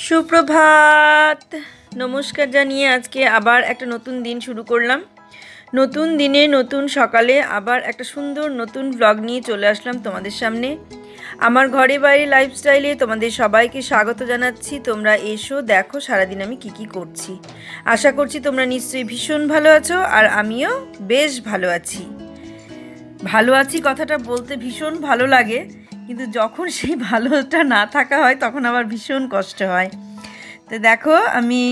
সুপ্রভাত, নমস্কার জানিয়ে আজকে আবার একটা নতুন দিন শুরু করলাম। নতুন দিনে নতুন সকালে আবার একটা সুন্দর নতুন ব্লগ নিয়ে চলে আসলাম তোমাদের সামনে। আমার ঘরে বাইরে লাইফস্টাইলে তোমাদের সবাইকে স্বাগত জানাচ্ছি। তোমরা এসো, দেখো সারাদিন আমি কি করছি। আশা করছি তোমরা নিশ্চয়ই ভীষণ ভালো আছো, আর আমিও বেশ ভালো আছি। ভালো আছি কথাটা বলতে ভীষণ ভালো লাগে, কিন্তু যখন সেই ভালোটা না থাকা হয় তখন আবার ভীষণ কষ্ট হয়। তো দেখো আমি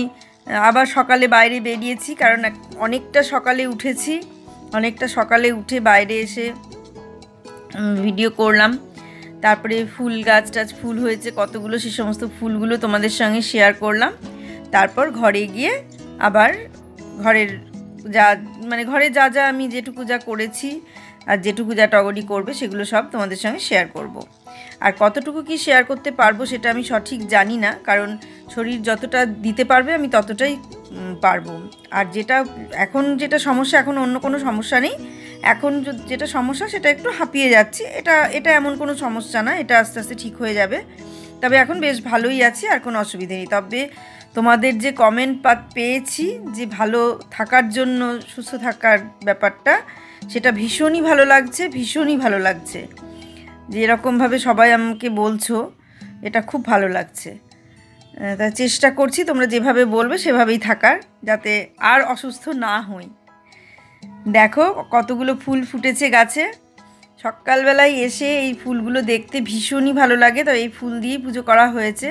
আবার সকালে বাইরে বেরিয়েছি, কারণ অনেকটা সকালে উঠেছি। অনেকটা সকালে উঠে বাইরে এসে ভিডিও করলাম। তারপরে ফুল গাছ টাছ ফুল হয়েছে কতগুলো, সে সমস্ত ফুলগুলো তোমাদের সঙ্গে শেয়ার করলাম। তারপর ঘরে গিয়ে আবার ঘরের ঘরে যা যা আমি যেটুকু যা করেছি আর যেটুকু যা টগরি করবে সেগুলো সব তোমাদের সঙ্গে শেয়ার করব। আর কতটুকু কি শেয়ার করতে পারবো সেটা আমি সঠিক জানি না, কারণ শরীর যতটা দিতে পারবে আমি ততটাই পারবো। আর যেটা সমস্যা, এখন অন্য কোনো সমস্যা নেই। এখন যেটা সমস্যা সেটা একটু হাঁপিয়ে যাচ্ছি, এটা এমন কোনো সমস্যা না, এটা আস্তে আস্তে ঠিক হয়ে যাবে। তবে এখন বেশ ভালোই আছি, আর কোনো অসুবিধে নেই। তবে তোমাদের যে কমেন্ট পেয়েছি যে ভালো থাকার জন্য, সুস্থ থাকার ব্যাপারটা, সেটা ভীষণই ভালো লাগছে, ভীষণই ভালো লাগছে। যে এরকমভাবে সবাই আমাকে বলছো, এটা খুব ভালো লাগছে। তা চেষ্টা করছি তোমরা যেভাবে বলবে সেভাবেই থাকার, যাতে আর অসুস্থ না হই। দেখো কতগুলো ফুল ফুটেছে গাছে। সকালবেলায় এসে এই ফুলগুলো দেখতে ভীষণই ভালো লাগে। তো এই ফুল দিয়েই পুজো করা হয়েছে।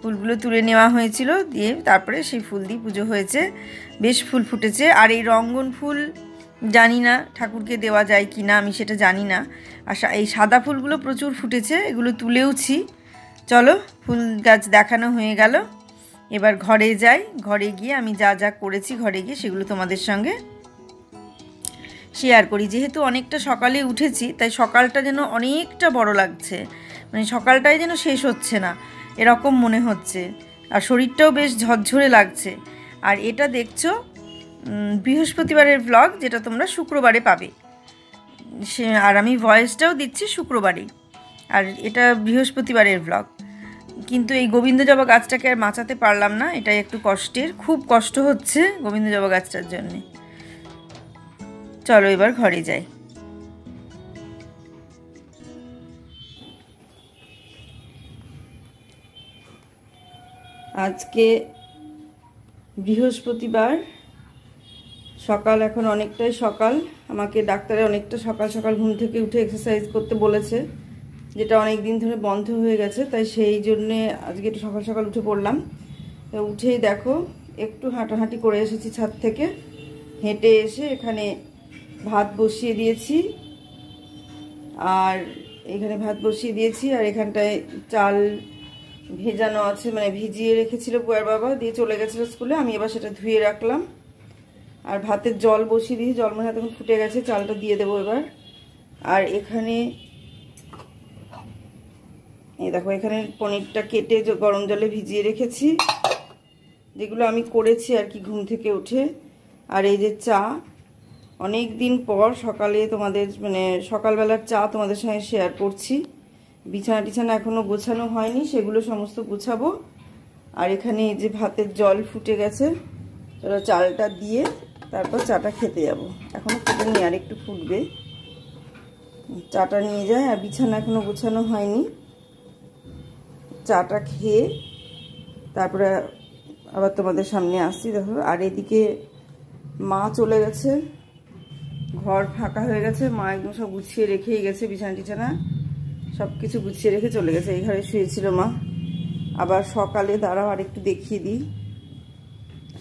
ফুলগুলো তুলে নেওয়া হয়েছিল, দিয়ে তারপরে সেই ফুল দিয়ে পুজো হয়েছে। বেশ ফুল ফুটেছে। আর এই রঙ্গন ফুল জানি না ঠাকুরকে দেওয়া যায় কি না, আমি সেটা জানি না। আর এই সাদা ফুলগুলো প্রচুর ফুটেছে, এগুলো তুলেওছি। চলো, ফুল গাছ দেখানো হয়ে গেল, এবার ঘরে যাই। ঘরে গিয়ে আমি যা যা করেছি ঘরে গিয়ে সেগুলো তোমাদের সঙ্গে শেয়ার করি। যেহেতু অনেকটা সকালে উঠেছি, তাই সকালটা যেন অনেকটা বড় লাগছে, মানে সকালটাই যেন শেষ হচ্ছে না এরকম মনে হচ্ছে। আর শরীরটাও বেশ ঝরঝরে লাগছে। আর এটা দেখছো বৃহস্পতিবারের ব্লগ, যেটা তোমরা শুক্রবারে পাবে। আর আমি ভয়েসটাও দিচ্ছি শুক্রবারেই, আর এটা বৃহস্পতিবারের ব্লগ। কিন্তু এই গোবিন্দ জবা গাছটাকে আর বাঁচাতে পারলাম না, এটাই একটু কষ্টের, খুব কষ্ট হচ্ছে গোবিন্দ জবা গাছটার জন্যে। চলো এবার ঘরে যাই। আজকে বৃহস্পতিবার, সকাল এখন অনেকটাই সকাল। আমাকে ডাক্তারে অনেকটা সকাল সকাল ঘুম থেকে উঠে এক্সারসাইজ করতে বলেছে, যেটা অনেক দিন ধরে বন্ধ হয়ে গেছে। তাই সেই জন্যে আজকে একটু সকাল সকাল উঠে পড়লাম। তো উঠেই দেখো একটু হাঁটাহাঁটি করে এসেছি ছাদ থেকে। হেঁটে এসে এখানে ভাত বসিয়ে দিয়েছি, আর এখানে ভাত বসিয়ে দিয়েছি। আর এখানটায় চাল ভেজানো আছে, মানে ভিজিয়ে রেখেছিল বুয়ার বাবা, দিয়ে চলে গেছিলো স্কুলে। আমি এবার সেটা ধুয়ে রাখলাম। আর ভাতের জল বসিয়ে দিয়েছি, জল মনে হয় তখন ফুটে গেছে, চালটা দিয়ে দেবো এবার। আর এখানে এই দেখো, এখানে পনিরটা কেটে গরম জলে ভিজিয়ে রেখেছি, যেগুলো আমি করেছি আর কি ঘুম থেকে উঠে। আর এই যে চা, অনেক দিন পর সকালে তোমাদের সকালবেলার চা তোমাদের সঙ্গে শেয়ার করছি। বিছানা টিছানা এখনো গোছানো হয়নি, সেগুলো সমস্ত গোছাবো। আর এখানে এই যে ভাতের জল ফুটে গেছে, চালটা দিয়ে তারপর চাটা খেতে যাব। এখনো ফুটেনি, আর একটু ফুটবে, চাটা নিয়ে যায়। আর বিছানা এখনো গোছানো হয়নি, চাটা খেয়ে তারপরে আবার তোমাদের সামনে আসছি। দেখো, আর এদিকে মা চলে গেছে, ঘর ফাঁকা হয়ে গেছে। মা একদম সব গুছিয়ে রেখেই গেছে, বিছানা টিছানা সব কিছু গুছিয়ে রেখে চলে গেছে। এই ঘরে শুয়েছিল মা। আবার সকালে দাঁড়াও আর একটু দেখিয়ে দিই।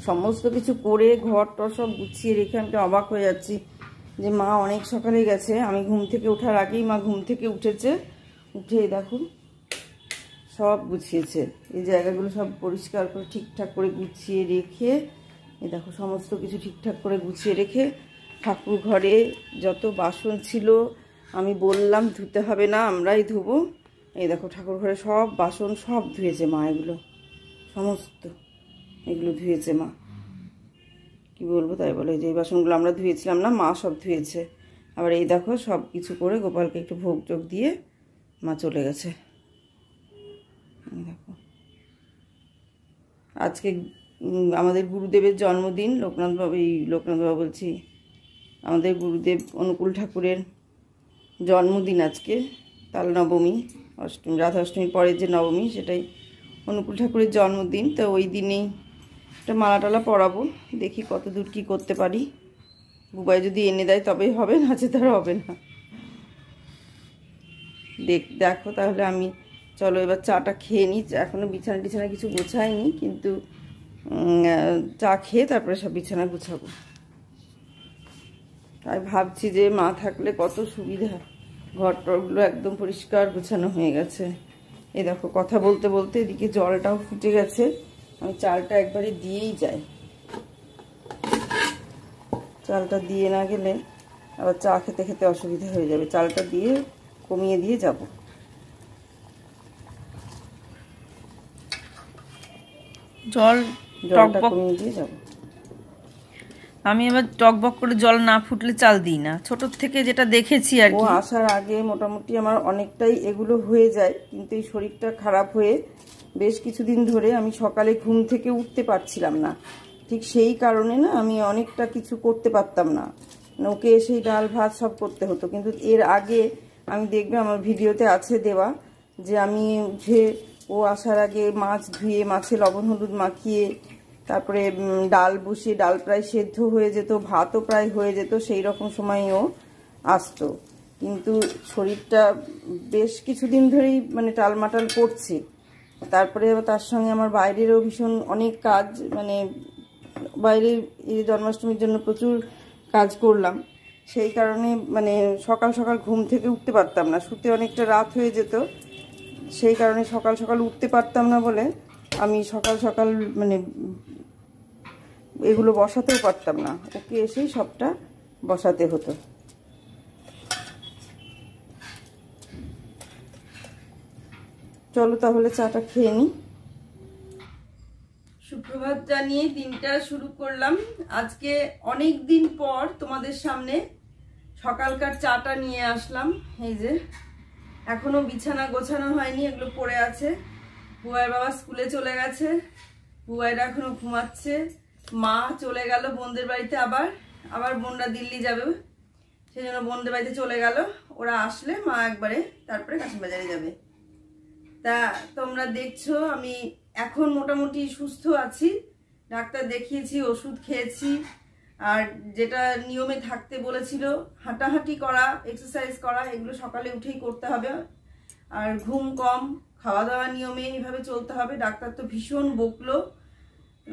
সমস্ত কিছু করে ঘর টর সব গুছিয়ে রেখে আমি তো অবাক হয়ে যাচ্ছি যে মা অনেক সকালে গেছে। আমি ঘুম থেকে ওঠার আগেই মা ঘুম থেকে উঠেছে। উঠে দেখো সব গুছিয়েছে, এই জায়গাগুলো সব পরিষ্কার করে ঠিকঠাক করে গুছিয়ে রেখে, এই দেখো সমস্ত কিছু ঠিকঠাক করে গুছিয়ে রেখে, ঠাকুর ঘরে যত বাসন ছিল আমি বললাম ধুতে হবে না, আমরাই ধুবো। এই দেখো ঠাকুর ঘরে সব বাসন সব ধুয়েছে মা, এগুলো সমস্ত এগুলো ধুয়েছে মা। কি বলবো তাই বলে, যে বাসনগুলো আমরা ধুয়েছিলাম না, মা সব ধুয়েছে। আবার এই দেখো সব কিছু করে গোপালকে একটু ভোগ টোগ দিয়ে মা চলে গেছে। দেখো আজকে আমাদের গুরুদেবের জন্মদিন। লোকনাথ বাবা বলছি, আমাদের গুরুদেব অনুকূল ঠাকুরের জন্মদিন আজকে, তাল নবমী, অষ্টমী, রাধা অষ্টমীর পরের যে নবমী সেটাই অনুকূল ঠাকুরের জন্মদিন। তো ওই দিনেই একটা মালা টালা পরাবো, দেখি কত দূর কী করতে পারি। বুবাই যদি এনে দেয় তবেই হবে, না যে তার হবে না। দেখো তাহলে আমি, চলো এবার চাটা খেয়ে নিই। এখনও বিছানা টিছানা কিছু গোছায়নি, কিন্তু চা খেয়ে তারপরে সব বিছানা গুছাবো। তাই ভাবছি যে মা থাকলে কত সুবিধা, ঘর টরগুলো একদম পরিষ্কার গোছানো হয়ে গেছে। এই দেখো কথা বলতে বলতে এদিকে জলটাও ফুটে গেছে, আমি চালটা একবারে দিয়েই যাই। চালটা দিয়ে না গেলে আবার চা খেতে খেতে অসুবিধা হয়ে যাবে, চালটা দিয়ে কমিয়ে দিয়ে যাব। জলটা কমিয়ে দিয়ে যাব। আমি এবার টকবক করে জল না ফুটলে চাল দিই না, ছোটোর থেকে যেটা দেখেছি আর কি। ও আসার আগে মোটামুটি আমার অনেকটাই এগুলো হয়ে যায়, কিন্তু এই শরীরটা খারাপ হয়ে বেশ কিছুদিন ধরে আমি সকালে ঘুম থেকে উঠতে পারছিলাম না। ঠিক সেই কারণে না আমি অনেকটা কিছু করতে পারতাম না, ওকে সেই ডাল ভাত সব করতে হতো। কিন্তু এর আগে আমি দেখবে আমার ভিডিওতে আছে দেওয়া, যে আমি উঠে ও আসার আগে মাছ ধুয়ে মাছে লবণ হলুদ মাখিয়ে তারপরে ডাল বসিয়ে, ডাল প্রায় সেদ্ধ হয়ে যেত, ভাতও প্রায় হয়ে যেত, সেই রকম সময় ও আসতো। কিন্তু শরীরটা বেশ কিছুদিন ধরেই মানে টালমাটাল করছে। তারপরে তার সঙ্গে আমার বাইরেরও ভীষণ অনেক কাজ, মানে বাইরে জন্মাষ্টমীর জন্য প্রচুর কাজ করলাম, সেই কারণে মানে সকাল সকাল ঘুম থেকে উঠতে পারতাম না, শুতে অনেকটা রাত হয়ে যেত। সেই কারণে সকাল সকাল উঠতে পারতাম না বলে আমি সকাল সকাল মানে এগুলো বসাতেও পারতাম না, ওকে এসেই সবটা বসাতে হতো। চলো তাহলে চাটা খেয়ে নিই। সুপ্রভাত জানিয়ে দিনটা শুরু করলাম। আজকে অনেক দিন পর তোমাদের সামনে সকালকার চাটা নিয়ে আসলাম। এই যে এখনো বিছানা গোছানো হয়নি, এগুলো পড়ে আছে। বুবাইয়ের বাবা স্কুলে চলে গেছে, বুবাইরা এখনো ঘুমাচ্ছে। মা চলে গেল বোনদের বাড়িতে, আবার বোনরা দিল্লি যাবে, সেই জন্য বোনদের বাড়িতে চলে গেল। ওরা আসলে মা একবারে তারপরে কাশিমবাজারে যাবে। তা তোমরা দেখছো আমি এখন মোটামুটি সুস্থ আছি, ডাক্তার দেখিয়েছি, ওষুধ খেয়েছি। আর যেটা নিয়মে থাকতে বলেছিল, হাঁটাহাঁটি করা, এক্সারসাইজ করা, এগুলো সকালে উঠেই করতে হবে। আর ঘুম কম, খাওয়া দাওয়া নিয়মে এইভাবে চলতে হবে। ডাক্তার তো ভীষণ বকলো,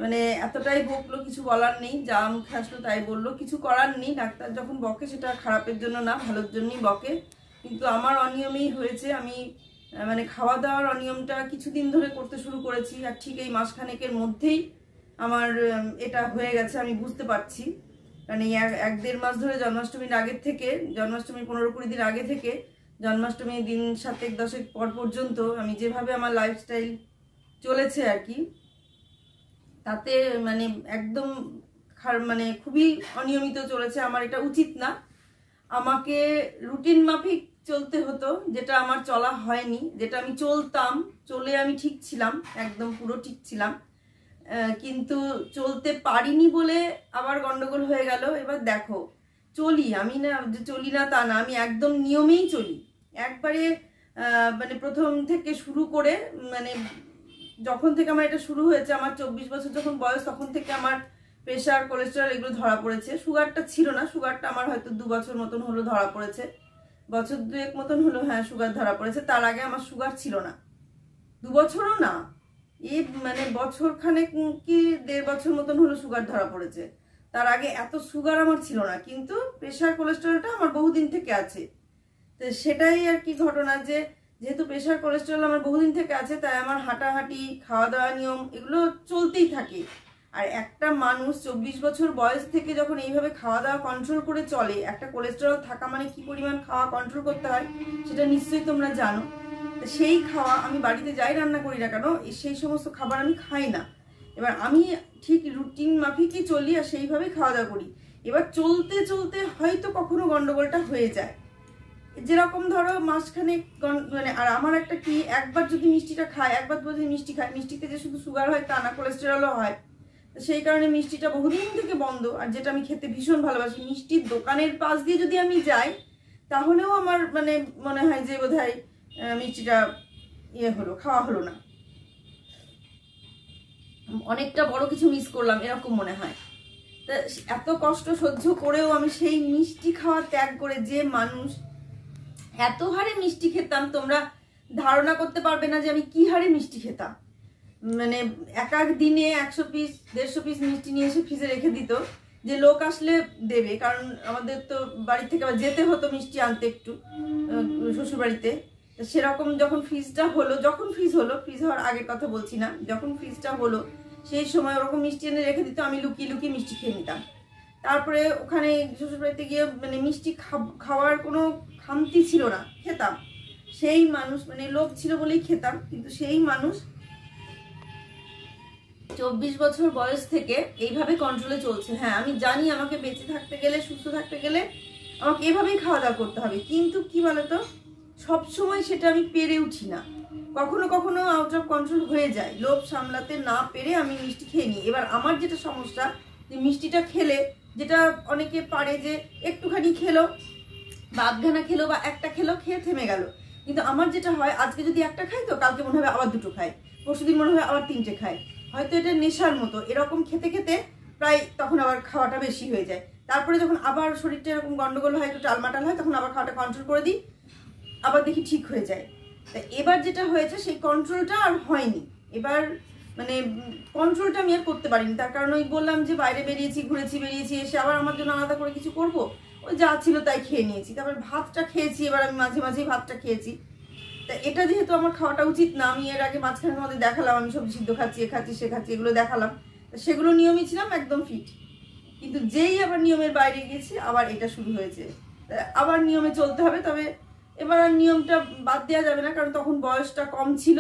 মানে এতটাই বকলো কিছু বলার নেই, যা মুখে আসলো তাই বললো, কিছু করার নেই। ডাক্তার যখন বকে সেটা খারাপের জন্য না, ভালোর জন্যই বকে। কিন্তু আমার অনিয়মেই হয়েছে, আমি মানে খাওয়া দাওয়ার অনিয়মটা কিছুদিন ধরে করতে শুরু করেছি, আর ঠিক এই মাসখানেকের মধ্যেই আমার এটা হয়ে গেছে, আমি বুঝতে পারছি। কারণ এই 1-1.5 মাস ধরে জন্মাষ্টমীর আগের থেকে, জন্মাষ্টমীর 15-20 দিন আগে থেকে জন্মাষ্টমীর দিন 7-10 পর পর্যন্ত আমি যেভাবে আমার লাইফস্টাইল চলেছে আর কি, তাতে মানে একদম মানে খুবই অনিয়মিত চলেছে। আমার এটা উচিত না, আমাকে রুটিন মাফিক চলতে হতো, যেটা আমার চলা হয়নি। যেটা আমি চলতাম, চলে আমি ঠিক ছিলাম, একদম পুরো ঠিক ছিলাম, কিন্তু চলতে পারিনি বলে আবার গন্ডগোল হয়ে গেল। এবার দেখো চলি, আমি না যে চলি না তা না, আমি একদম নিয়মেই চলি একবারে। মানে প্রথম থেকে শুরু করে, মানে যখন থেকে আমার এটা শুরু হয়েছে, আমার 24 বছর যখন বয়স, তখন থেকে আমার প্রেশার, কোলেস্টেরল এগুলো ধরা পড়েছে। সুগারটা ছিল না, সুগারটা আমার হয়তো 2 বছর মতন হলো ধরা পড়েছে, বছর 2 মতন হলো, হ্যাঁ সুগার ধরা পড়েছে। তার আগে আমার সুগার ছিল না, 2 বছরও না, এই মানে বছর খানেক কি 1.5 বছর মতন হলো সুগার ধরা পড়েছে। তার আগে এত সুগার আমার ছিল না, কিন্তু প্রেশার কোলেস্টেরলটা আমার বহুদিন থেকে আছে। তো সেটাই আর কি ঘটনা, যে যেহেতু প্রেশার কোলেস্টেরল আমার বহুদিন থেকে আছে, তাই আমার হাঁটাহাঁটি, খাওয়া দাওয়া নিয়ম এগুলো চলতেই থাকে। আর একটা মানুষ 24 বছর বয়স থেকে যখন এইভাবে খাওয়া দাওয়া কন্ট্রোল করে চলে, একটা কোলেস্টেরল থাকা মানে কি পরিমাণ খাওয়া কন্ট্রোল করতে হয় সেটা নিশ্চয়ই তোমরা জানো। সেই খাওয়া আমি বাড়িতে যাই রান্না করি না কেন, সেই সমস্ত খাবার আমি খাই না। এবার আমি ঠিক রুটিন মাফিকই চলি আর সেইভাবেই খাওয়া দাওয়া করি। এবার চলতে চলতে হয়তো কখনো গন্ডগোলটা হয়ে যায়, যেরকম ধরো মাঝখানে মানে, আর আমার একটা কি, একবার যদি মিষ্টিটা খায়, একবার যদি মিষ্টি খায়, মিষ্টিতে যে শুধু সুগার হয় তা না, কোলেস্টেরলও হয়। সেই কারণে মিষ্টিটা বহুদিন থেকে বন্ধ। আর যেটা আমি খেতে ভীষণ ভালোবাসি, মিষ্টির দোকানের পাশ দিয়ে যদি আমি যাই তাহলেও আমার মানে মনে হয় যে বোধহয় মিষ্টিটা খাওয়া হলো না, অনেকটা বড় কিছু মিস করলাম এরকম মনে হয়। তা এত কষ্ট সহ্য করেও আমি সেই মিষ্টি খাওয়া ত্যাগ করে, যে মানুষ এত হারে মিষ্টি খেতাম, তোমরা ধারণা করতে পারবে না যে আমি কি হারে মিষ্টি খেতাম। মানে এক এক দিনে 100 পিস 150 পিস মিষ্টি নিয়ে এসে ফ্রিজে রেখে দিত, যে লোক আসলে দেবে, কারণ আমাদের তো বাড়ি থেকে আবার যেতে হতো মিষ্টি আনতে একটু শ্বশুরবাড়িতে। সেরকম যখন ফ্রিজটা হলো, যখন ফ্রিজ হলো, ফ্রিজ হওয়ার আগের কথা বলছি না, যখন ফ্রিজটা হলো সেই সময় ওরকম মিষ্টি এনে রেখে দিত, আমি লুকিয়ে লুকিয়ে মিষ্টি খেয়ে নিতাম। তারপরে ওখানে শ্বশুরবাড়িতে গিয়ে মানে মিষ্টি খাওয়ার কোনো খামতি ছিল না, খেতাম। সেই মানুষ মানে লোভ ছিল বলেই খেতাম, কিন্তু সেই মানুষ 24 বছর বয়স থেকে এইভাবে কন্ট্রোলে চলছে। হ্যাঁ আমি জানি আমাকে বেঁচে থাকতে গেলে, সুস্থ থাকতে গেলে আমাকে এভাবেই খাওয়া দাওয়া করতে হবে, কিন্তু কি বলতো, সবসময় সেটা আমি পেরে উঠি না, কখনো কখনো আউট অফ কন্ট্রোল হয়ে যায়, লোভ সামলাতে না পেরে আমি মিষ্টি খেয়ে নিই। এবার আমার যেটা সমস্যা, যে মিষ্টিটা খেলে, যেটা অনেকে পারে যে একটুখানি খেলো বা আধখানা খেলো বা একটা খেলো, খেয়ে থেমে গেল, কিন্তু আমার যেটা হয়, আজকে যদি একটা খাই তো কালকে মনে হবে আবার 2টো খাই, পরশুদিন মনে হবে আবার 3টে খাই, হয়তো এটা নেশার মতো। এরকম খেতে খেতে প্রায় তখন আবার খাওয়াটা বেশি হয়ে যায়। তারপরে যখন আবার শরীরটা এরকম গন্ডগোল হয়, একটু টালমাটাল হয়, তখন আবার খাওয়াটা কন্ট্রোল করে দিই, আবার দেখি ঠিক হয়ে যায়। তা এবার যেটা হয়েছে, সেই কন্ট্রোলটা আর হয়নি। এবার মানে কন্ট্রোলটা আমি আর করতে পারিনি, তার কারণ ওই বললাম যে বাইরে বেরিয়েছি, ঘুরেছি, বেরিয়েছি, এসে আবার আমার জন্য আলাদা করে কিছু করব, ওই যা ছিল তাই খেয়ে নিয়েছি। তারপর ভাতটা খেয়েছি, এবার আমি মাঝে মাঝেই ভাতটা খেয়েছি। তা এটা যেহেতু আমার খাওয়াটা উচিত না, আমি এর আগে মাঝখানে মধ্যে দেখালাম আমি সবজি সিদ্ধ খাচ্ছি, এ খাচ্ছি, সে খাচ্ছি, এগুলো দেখালাম, সেগুলো নিয়মই ছিলাম, একদম ফিট। কিন্তু যেই আবার নিয়মের বাইরে গেছি, আবার এটা শুরু হয়েছে, আবার নিয়মে চলতে হবে। তবে এবার আর নিয়মটা বাদ দেওয়া যাবে না, কারণ তখন বয়সটা কম ছিল,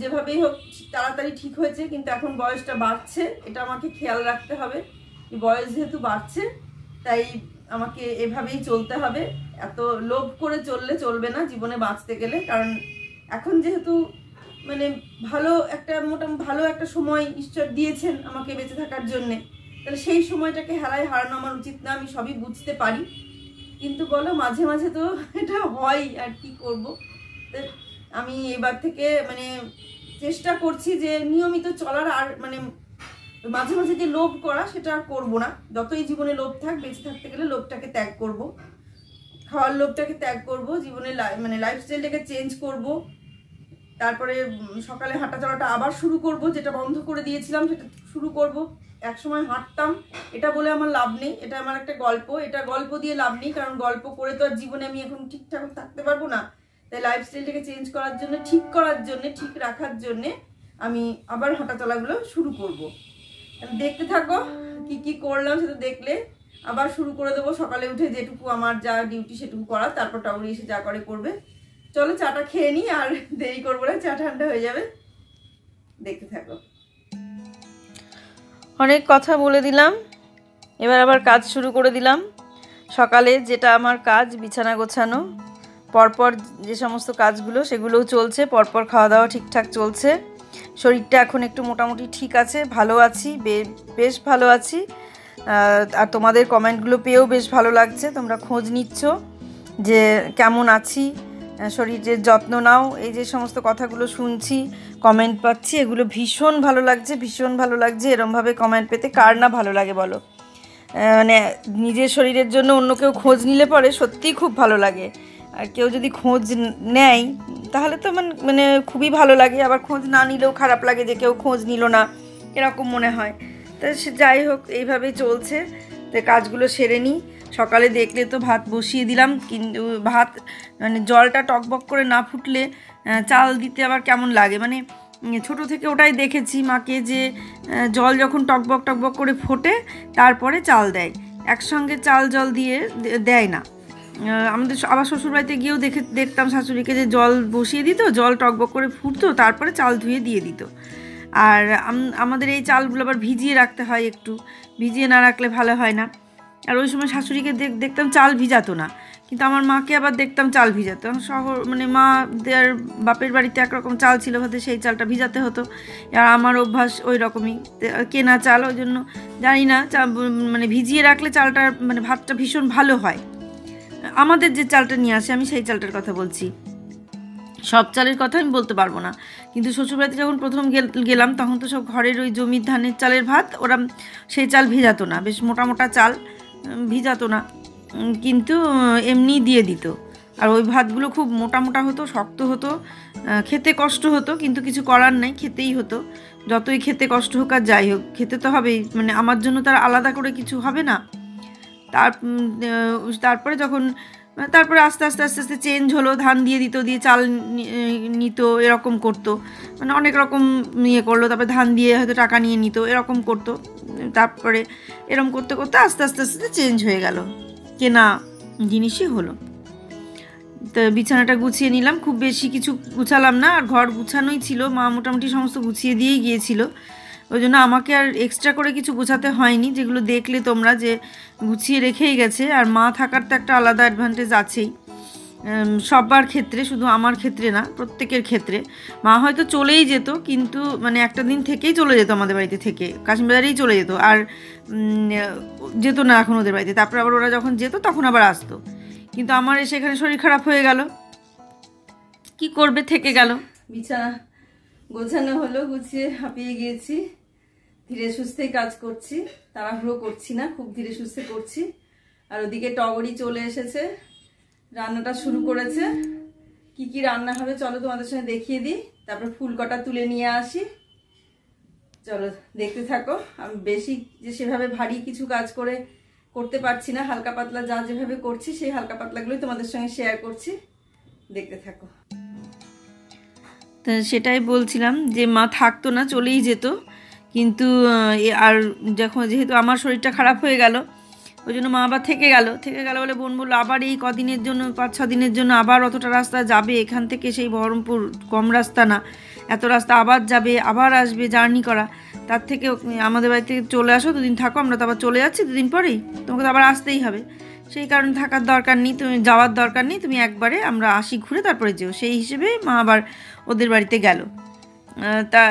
যেভাবেই হোক তাড়াতাড়ি ঠিক হয়েছে, কিন্তু এখন বয়সটা বাড়ছে, এটা আমাকে খেয়াল রাখতে হবে। বয়স যেহেতু বাড়ছে, তাই আমাকে এভাবেই চলতে হবে। এত লোভ করে চললে চলবে না জীবনে বাঁচতে গেলে, কারণ এখন যেহেতু মানে মোটামুটি ভালো একটা সময় ঈশ্বর দিয়েছেন আমাকে বেঁচে থাকার জন্যে, তাহলে সেই সময়টাকে হেলায় হারানো আমার উচিত না। আমি সবই বুঝতে পারি, কিন্তু বলো মাঝে মাঝে তো এটা হয়, আর কি করব। আমি এবার থেকে মানে চেষ্টা করছি যে নিয়মিত চলার, আর মানে মাঝে মাঝে যে লোভ করা সেটা আর করবো না। যতই জীবনে লোভ থাক, বেঁচে থাকতে গেলে লোভটাকে ত্যাগ করব, খাওয়ার লোভটাকে ত্যাগ করব, জীবনে মানে লাইফস্টাইলটাকে চেঞ্জ করব। তারপরে সকালে হাঁটা চলাটা আবার শুরু করব, যেটা বন্ধ করে দিয়েছিলাম সেটা শুরু করব। এক সময় হাঁটতাম, এটা বলে আমার লাভ নেই, এটা আমার একটা গল্প, এটা গল্প দিয়ে লাভ নেই, কারণ গল্প করে তো আর জীবনে আমি এখন ঠিকঠাক থাকতে পারবো না। তাই লাইফস্টাইলটাকে চেঞ্জ করার জন্য, ঠিক করার জন্য, ঠিক রাখার জন্যে আমি আবার হাঁটা চলাগুলো শুরু করব। দেখতে থাকো কি কি করলাম, সেটা দেখলে আবার শুরু করে দেবো। সকালে উঠে যেটুকু আমার যা ডিউটি সেটুকু করা, তারপর টাউরি এসে যা করে করবে। চলো চাটা খেয়ে নিই, আর দেরি করবো না, চা ঠান্ডা হয়ে যাবে। দেখতে থাকো। অনেক কথা বলে দিলাম, এবার আবার কাজ শুরু করে দিলাম। সকালে যেটা আমার কাজ, বিছানা গোছানো, পরপর যে সমস্ত কাজগুলো সেগুলোও চলছে, পরপর খাওয়া দাওয়া ঠিকঠাক চলছে। শরীরটা এখন একটু মোটামুটি ঠিক আছে, ভালো আছি, বেশ ভালো আছি। আর তোমাদের কমেন্টগুলো পেয়েও বেশ ভালো লাগছে, তোমরা খোঁজ নিচ্ছ যে কেমন আছি, শরীরের যত্ন নাও, এই যে সমস্ত কথাগুলো শুনছি, কমেন্ট পাচ্ছি, এগুলো ভীষণ ভালো লাগছে, ভীষণ ভালো লাগছে। এরমভাবে কমেন্ট পেতে কার না ভালো লাগে বলো। মানে নিজের শরীরের জন্য অন্য কেউ খোঁজ নিলে পরে সত্যিই খুব ভালো লাগে। আর কেউ যদি খোঁজ নেয় তাহলে তো মানে খুবই ভালো লাগে, আবার খোঁজ না নিলেও খারাপ লাগে যে কেউ খোঁজ নিল না, এরকম মনে হয়। তা সে যাই হোক, এইভাবেই চলছে। তো কাজগুলো সেরে নিই। সকালে দেখলে তো ভাত বসিয়ে দিলাম, কিন্তু ভাত মানে জলটা টকবক করে না ফুটলে চাল দিতে আবার কেমন লাগে। মানে ছোটো থেকে ওটাই দেখেছি মাকে, যে জল যখন টকবক টকবক করে ফোটে তারপরে চাল দেয়, একসঙ্গে চাল জল দিয়ে দেয় না। আমাদের আবার শ্বশুরবাড়িতে গিয়েও দেখতাম শাশুড়িকে যে জল বসিয়ে দিত, জল টকবক করে ফুটতো, তারপরে চাল ধুয়ে দিয়ে দিত। আর আমাদের এই চালগুলো আবার ভিজিয়ে রাখতে হয়, একটু ভিজিয়ে না রাখলে ভালো হয় না। আর ওই সময় শাশুড়িকে দেখতাম চাল ভিজাতো না, কিন্তু আমার মাকে আবার দেখতাম চাল ভিজাতে, শহর মানে মা দেয়ার বাপের বাড়িতে একরকম চাল ছিল, হয়তো সেই চালটা ভিজাতে হতো, আর আমার অভ্যাস ওই রকমই কেনা চাল, ওই জন্য জানি না মানে ভিজিয়ে রাখলে চালটা মানে ভাতটা ভীষণ ভালো হয়। আমাদের যে চালটা নিয়ে আসে, আমি সেই চালটার কথা বলছি, সব চালের কথা আমি বলতে পারবো না। কিন্তু শ্বশুরবাড়িতে যখন প্রথম গেলাম তখন তো সব ঘরের ওই জমির ধানের চালের ভাত, ওরা সেই চাল ভিজাতো না, বেশ মোটা মোটা চাল ভিজাতো না, কিন্তু এমনি দিয়ে দিত। আর ওই ভাতগুলো খুব মোটা মোটা হতো, শক্ত হতো, খেতে কষ্ট হতো, কিন্তু কিছু করার নেই, খেতেই হতো। যতই খেতে কষ্ট হোক আর যাই হোক, খেতে তো হবেই, মানে আমার জন্য তার আলাদা করে কিছু হবে না। তারপরে যখন তারপরে আস্তে আস্তে আস্তে আস্তে চেঞ্জ হলো, ধান দিয়ে দিত, দিয়ে চাল নিত, এরকম করতো, মানে অনেক রকম ইয়ে করলো। তারপরে ধান দিয়ে হয়তো টাকা নিয়ে নিত, এরকম করতো। তারপরে এরকম করতে করতে আস্তে আস্তে আস্তে চেঞ্জ হয়ে গেল, কেনা জিনিসই হলো। তো বিছানাটা গুছিয়ে নিলাম, খুব বেশি কিছু গুছালাম না, আর ঘর গুছানোই ছিল, মা মোটামুটি সমস্ত গুছিয়ে দিয়েই গিয়েছিল, ওই জন্য আমাকে আর এক্সট্রা করে কিছু গোছাতে হয়নি। যেগুলো দেখলে তোমরা যে গুছিয়ে রেখেই গেছে। আর মা থাকার তো একটা আলাদা অ্যাডভান্টেজ আছেই, সবার ক্ষেত্রে, শুধু আমার ক্ষেত্রে না, প্রত্যেকের ক্ষেত্রে। মা হয়তো চলেই যেত, কিন্তু মানে একটা দিন থেকেই চলে যেত, আমাদের বাড়িতে থেকে কাশিমবাজারেই চলে যেত, আর যেত না এখন ওদের বাড়িতে। তারপর আবার ওরা যখন যেত তখন আবার আসতো। কিন্তু আমার এসে এখানে শরীর খারাপ হয়ে গেল, কি করবে, থেকে গেল। বিছানা গোছানো হলো, গুছিয়ে হাঁপিয়ে গিয়েছি। ধীরে সুস্থেই কাজ করছি, তাড়াহুড়ো করছি না, খুব ধীরে সুস্থে করছি। আর ওদিকে টগরি চলে এসেছে, রান্নাটা শুরু করেছে। কি কি রান্না হবে চলো তোমাদের সঙ্গে দেখিয়ে দিই, তারপর ফুল কটা তুলে নিয়ে আসি। চলো দেখতে থাকো। আমি বেশি যে সেভাবে ভারী কিছু কাজ করতে পারছি না, হালকা পাতলা যা যেভাবে করছি সেই হালকা পাতলাগুলোই তোমাদের সঙ্গে শেয়ার করছি, দেখতে থাকো। তা সেটাই বলছিলাম যে মা থাকতো না, চলেই যেত, কিন্তু আর যেহেতু আমার শরীরটা খারাপ হয়ে গেল, ওই জন্য মা আবার থেকে গেল বলে বোন বললো আবার এই কদিনের জন্য, 5-6 দিনের জন্য আবার অতটা রাস্তা যাবে এখান থেকে, সেই বহরমপুর কম রাস্তা না, এত রাস্তা আবার যাবে আবার আসবে, জার্নি করা, তার থেকে আমাদের বাড়ি থেকে চলে আসো, 2 দিন থাকো, আমরা তো আবার চলে যাচ্ছি 2 দিন পরেই, তোমাকে তো আবার আসতেই হবে, সেই কারণে থাকার দরকার নেই, তুমি যাওয়ার দরকার নেই, তুমি একবারে আমরা আসি ঘুরে তারপরে যেও, সেই হিসেবে মা আবার ওদের বাড়িতে গেল। তা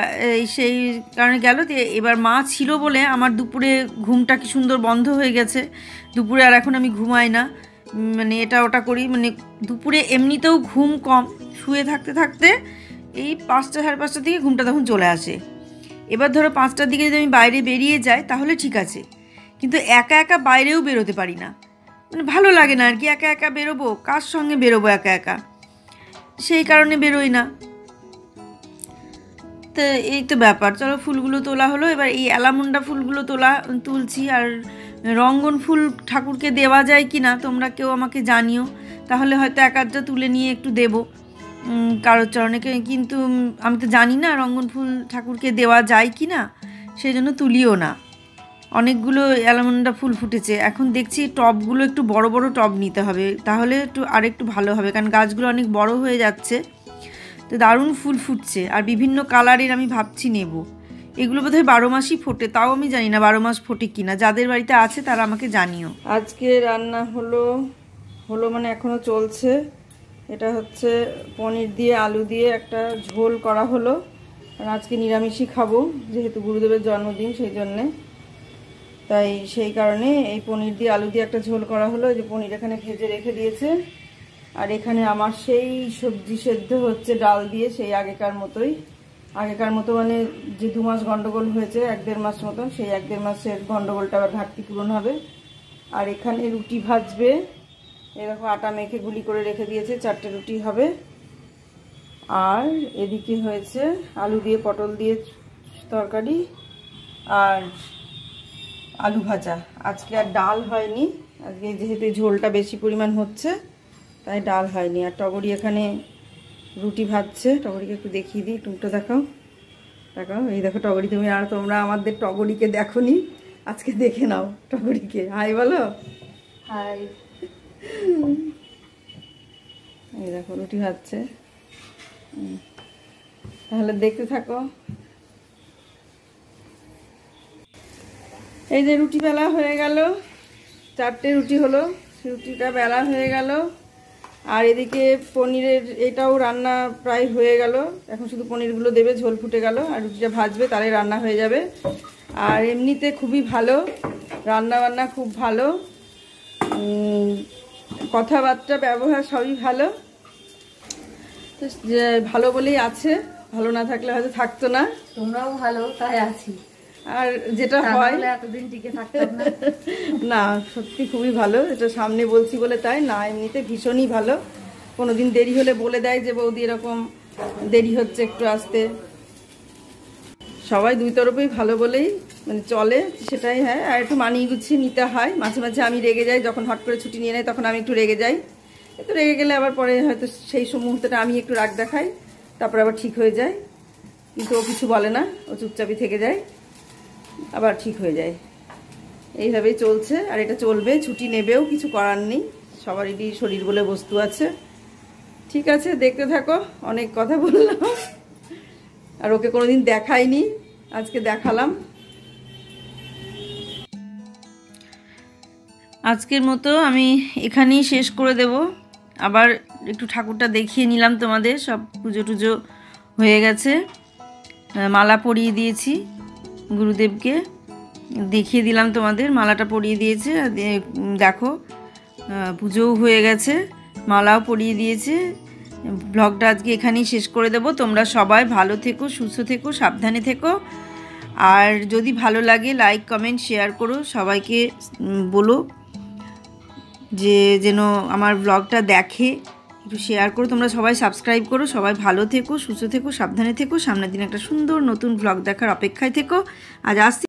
সেই কারণে গেল। এবার মা ছিল বলে আমার দুপুরে ঘুমটা কি সুন্দর বন্ধ হয়ে গেছে, দুপুরে আর এখন আমি ঘুমাই না, মানে এটা ওটা করি, মানে দুপুরে এমনিতেও ঘুম কম, শুয়ে থাকতে থাকতে এই 5টা 5:30 দিকে ঘুমটা তখন চলে আসে। এবার ধরো 5টার দিকে যদি আমি বাইরে বেরিয়ে যাই তাহলে ঠিক আছে, কিন্তু একা একা বাইরেও বেরোতে পারি না, মানে ভালো লাগে না আর কি, একা একা বেরোবো, কার সঙ্গে বেরোবো একা একা, সেই কারণে বেরোই না। তো এই তো ব্যাপার। চলো ফুলগুলো তোলা হলো, এবার এই অ্যালামন্ডা ফুলগুলো তুলছি। আর রঙ্গন ফুল ঠাকুরকে দেওয়া যায় কি না তোমরা কেউ আমাকে জানিও, তাহলে হয়তো এক আধটা তুলে নিয়ে একটু দেবো কারোর চরণে, কিন্তু আমি তো জানি না রঙ্গন ফুল ঠাকুরকে দেওয়া যায় কি না, সেই জন্য তুলিও না। অনেকগুলো অ্যালামন্ডা ফুল ফুটেছে, এখন দেখছি টবগুলো একটু বড় বড় টব নিতে হবে, তাহলে আরেকটু ভালো হবে, কারণ গাছগুলো অনেক বড় হয়ে যাচ্ছে, তো দারুণ ফুল ফুটছে, আর বিভিন্ন কালারের আমি ভাবছি নেব। এগুলো বোধহয় 12 মাসই ফোটে, তাও আমি জানি না 12 মাস ফোটে কিনা, যাদের বাড়িতে আছে তারা আমাকে জানিও। আজকে রান্না হলো মানে এখনও চলছে। এটা হচ্ছে পনির দিয়ে আলু দিয়ে একটা ঝোল করা হলো, আর আজকে নিরামিষই খাবো যেহেতু গুরুদেবের জন্মদিন, সেই জন্যে, তাই সেই কারণে এই পনির দিয়ে আলু দিয়ে একটা ঝোল করা হলো। যে পনির এখানে ভেজে রেখে দিয়েছে, আর এখানে আমার সেই সবজি সেদ্ধ হচ্ছে ডাল দিয়ে, সেই আগেকার মতো মানে যে 2 মাস গন্ডগোল হয়েছে, 1-1.5 মাস মতন, সেই 1-1.5 মাসের গন্ডগোলটা আবার ঘাটতি পূরণ হবে। আর এখানে রুটি ভাজবে, এরকম আটা মেখে গুলি করে রেখে দিয়েছে, 4টে রুটি হবে। আর এদিকে হয়েছে আলু দিয়ে পটল দিয়ে তরকারি আর আলু ভাজা। আজকে আর ডাল হয়নি, আজকে যেহেতু ঝোলটা বেশি পরিমাণ হচ্ছে তাই ডাল হয়নি। আর টগরি এখানে রুটি ভাজছে, টগরিকে একটু দেখিয়ে দিই, টুকটা দেখাও, এই দেখো টগরি, তোমরা আমাদের টগরিকে দেখোনি, আজকে দেখে নাও টগরিকে, হাই বলো, হাই। এই দেখো রুটি ভাজছে, তাহলে দেখতে থাকো। এই যে রুটি বেলা হয়ে গেল, 4টে রুটি হলো, রুটিটা বেলা হয়ে গেল, আর এদিকে পনিরের এটাও রান্না প্রায় হয়ে গেল। এখন শুধু পনিরগুলো দেবে, ঝোল ফুটে গেল, আর রুটিটা ভাজবে, তাহলে রান্না হয়ে যাবে। আর এমনিতে খুবই ভালো রান্না বান্না, খুব ভালো, কথাবার্তা ব্যবহার সবই ভালো। তো ভালো বলেই আছে, ভালো না থাকলে হয়তো থাকতো না। তোমরাও ভালো, তাই আছি। আর যেটা হয় এতদিন টিকে থাকতাম না। না, সত্যি খুবই ভালো। এটা সামনে বলছি বলে তাই না, এমনিতে ভীষণই ভালো। কোনোদিন দেরি হলে বলে দেয় যে বৌদি এরকম দেরি হচ্ছে, একটু আসতে। সবাই দুই তরফেই ভালো বলেই মানে চলে, সেটাই। হ্যাঁ, আর একটু মানিয়ে গুছিয়ে নিতে হয়। মাঝে মাঝে আমি রেগে যাই, যখন হট করে ছুটি নিয়ে নেয় তখন আমি একটু রেগে যাই। একটু রেগে গেলে আবার পরে হয়তো সেই মুহূর্তটা আমি একটু রাগ দেখাই, তারপর আবার ঠিক হয়ে যায়। কিন্তু ও কিছু বলে না, ও চুপচাপই থেকে যায়, আবার ঠিক হয়ে যায়। এইভাবেই চলছে, আর এটা চলবে। ছুটি নেবেও, কিছু করার নেই, সবারই শরীর বলে বস্তু আছে। ঠিক আছে, দেখতে থাকো। অনেক কথা বললাম, আর ওকে কোনোদিন দেখাইনি, আজকে দেখালাম। আজকের মতো আমি এখানেই শেষ করে দেব। আবার একটু ঠাকুরটা দেখিয়ে নিলাম তোমাদের। সব পুজো টুজো হয়ে গেছে, মালা পরিয়ে দিয়েছি গুরুদেবকে, দেখিয়ে দিলাম তোমাদের। মালাটা পরিয়ে দিয়েছে, দেখো পুজোও হয়ে গেছে, মালাও পরিয়ে দিয়েছে। ব্লগটা আজকে এখানেই শেষ করে দেব। তোমরা সবাই ভালো থেকো, সুস্থ থেকো, সাবধানে থেকো। আর যদি ভালো লাগে লাইক কমেন্ট শেয়ার করো, সবাইকে বলো যে যেন আমার ব্লগটা দেখে, একটু শেয়ার করো। তোমরা সবাই সাবস্ক্রাইব করো। সবাই ভালো থেকো, সুস্থ থেকো, সাবধানে থেকো। সামনের দিন একটা সুন্দর নতুন ব্লগ দেখার অপেক্ষায় থেকো। আজ আসছি।